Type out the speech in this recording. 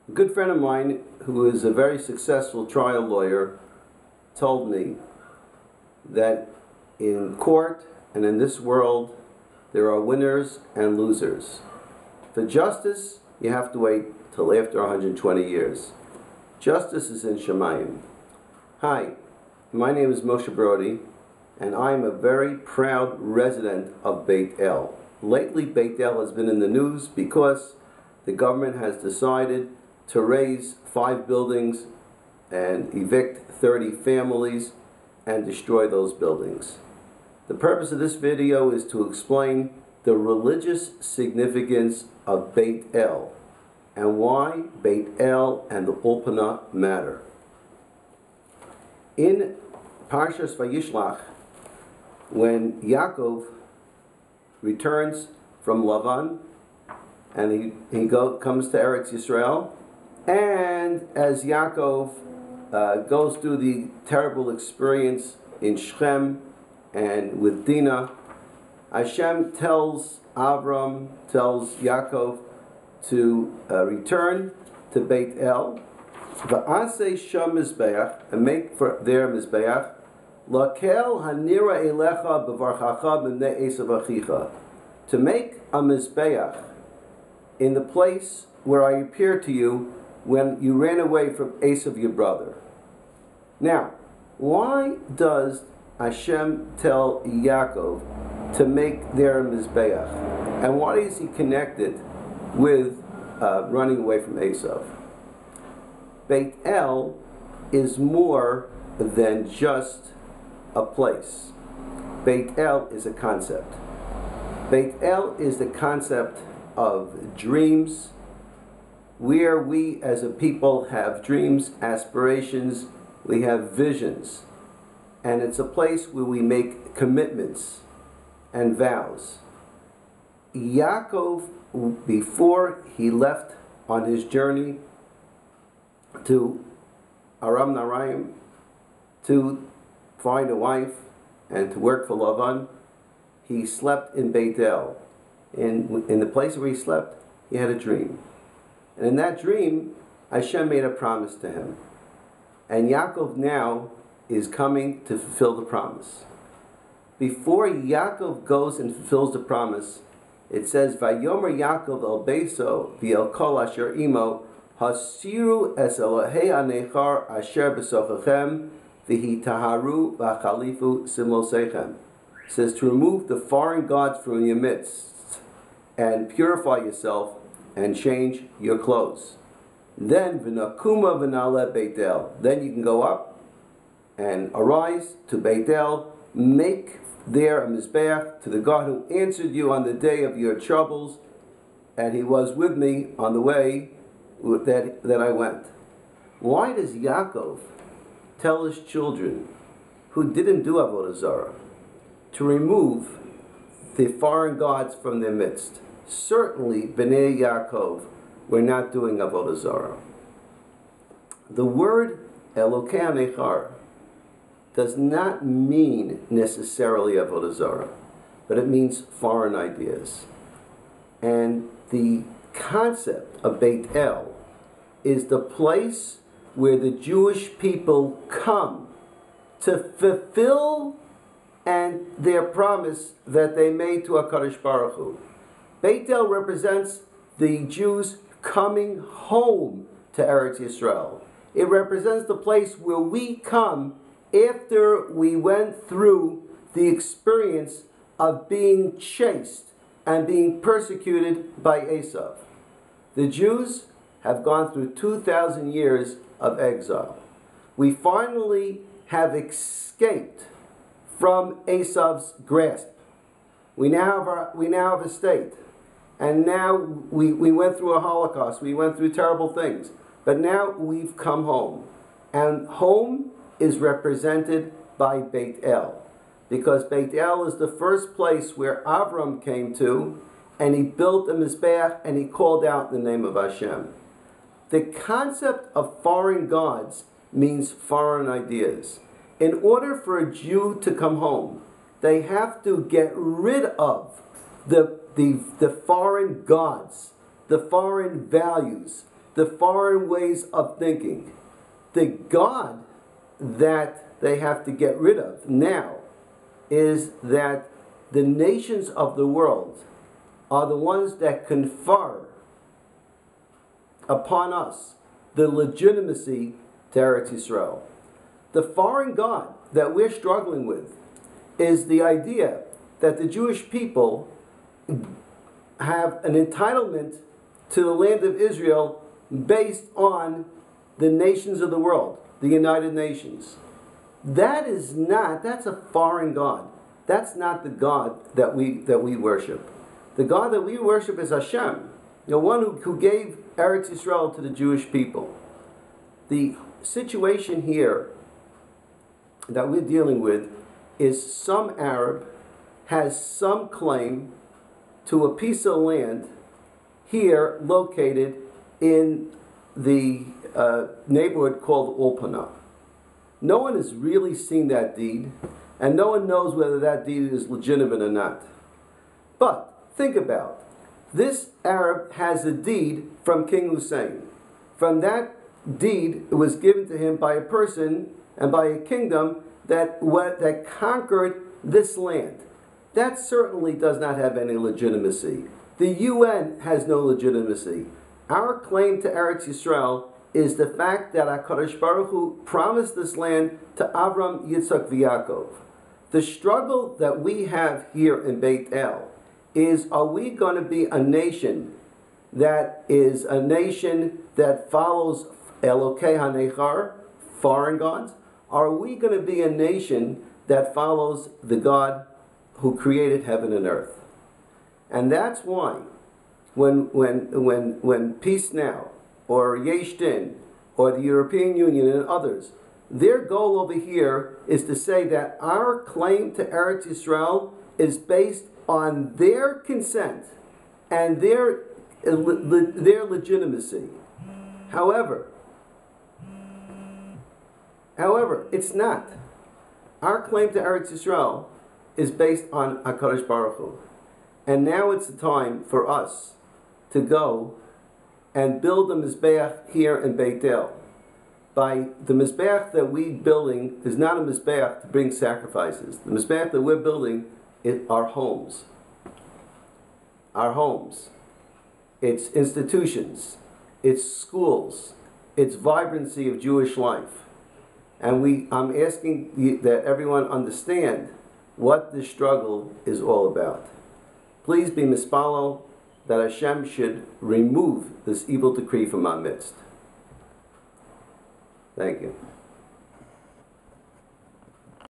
A good friend of mine, who is a very successful trial lawyer, told me that in court and in this world, there are winners and losers. For justice, you have to wait till after 120 years. Justice is in Shemayim. Hi, my name is Moshe Brody, and I'm a very proud resident of Beit El. Lately, Beit El has been in the news because the government has decided to raise 5 buildings and evict 30 families and destroy those buildings. The purpose of this video is to explain the religious significance of Beit El and why Beit El and the Ulpena matter. In Parshas Vayishlach, when Yaakov returns from Lavan and he comes to Eretz Yisrael, and as Yaakov goes through the terrible experience in Shechem and with Dinah, Hashem tells Yaakov to return to Beit El, v'aseh sham mizbeach, and make for their mizbeach, lakel hanira elecha b'varchacha b'nei esav achicha, to make a mizbeach in the place where I appeared to you when you ran away from Esav, your brother. Now, why does Hashem tell Yaakov to make their mizbeach? And why is he connected with running away from Esav? Beit El is more than just a place. Beit El is a concept. Beit El is the concept of dreams, where we as a people have dreams, aspirations, we have visions. And it's a place where we make commitments and vows. Yaakov, before he left on his journey to Aram Naharaim to find a wife and to work for Lavan, he slept in Beit El. In the place where he slept, he had a dream. And in that dream, Hashem made a promise to him. And Yaakov now is coming to fulfill the promise. Before Yaakov goes and fulfills the promise, it says, Vayomer Yaakov el Beso v'el kol asher imo hasiru es Elohei anechar asher b'sochachem v'hi taharu v'achalifu simlosechem. It says to remove the foreign gods from your midst and purify yourself and change your clothes. Then v'nakuma v'nale Beit El. Then you can go up and arise to Beit El, make there a mizbeach to the God who answered you on the day of your troubles, and he was with me on the way that I went. Why does Yaakov tell his children who didn't do Avodah Zarah to remove the foreign gods from their midst? Certainly, Bnei Yaakov were not doing Avodah Zarah. The word Elokei Anechar does not mean necessarily Avodah Zarah, but it means foreign ideas. And the concept of Beit El is the place where the Jewish people come to fulfill their promise that they made to HaKadosh Baruch Hu. Beit El represents the Jews coming home to Eretz Yisrael. It represents the place where we come after we went through the experience of being chased and being persecuted by Esav. The Jews have gone through 2,000 years of exile. We finally have escaped from Esav's grasp. We now have a state. And now we went through a Holocaust. We went through terrible things. But now we've come home. And home is represented by Beit El. Because Beit El is the first place where Avram came to, and he built a mizbeach, and he called out the name of Hashem. The concept of foreign gods means foreign ideas. In order for a Jew to come home, they have to get rid of the foreign gods, the foreign values, the foreign ways of thinking. The God that they have to get rid of now is that the nations of the world are the ones that confer upon us the legitimacy to Eretz Yisrael. The foreign God that we're struggling with is the idea that the Jewish people have an entitlement to the land of Israel based on the nations of the world, the United Nations. That's a foreign God. That's not the God that we worship. The God that we worship is Hashem, the one who gave Eretz Yisrael to the Jewish people. The situation here that we're dealing with is some Arab has some claim to a piece of land here located in the neighborhood called Ulpena. No one has really seen that deed, and no one knows whether that deed is legitimate or not. But think about it. This Arab has a deed from King Hussein. From that deed, it was given to him by a person and by a kingdom that conquered this land. That certainly does not have any legitimacy. The UN has no legitimacy. Our claim to Eretz Yisrael is the fact that HaKadosh Baruch Hu promised this land to Avram, Yitzchak, Yaakov. The struggle that we have here in Beit El is, are we going to be a nation that is a nation that follows Elokei HaNechar, foreign gods? Are we going to be a nation that follows the God who created heaven and earth? And that's why when Peace Now or Yesh Din or the European Union and others, their goal over here is to say that our claim to Eretz Yisrael is based on their consent and their legitimacy. However, it's not. Our claim to Eretz Yisrael is based on HaKadosh Baruch Hu. And now it's the time for us to go and build a Mizbeach here in Beit El. By the Mizbeach that we're building is not a Mizbeach to bring sacrifices. The Mizbeach that we're building is our homes. Our homes. It's institutions. It's schools. It's vibrancy of Jewish life. And I'm asking that everyone understand what this struggle is all about. Please be mispalo that Hashem should remove this evil decree from our midst. Thank you.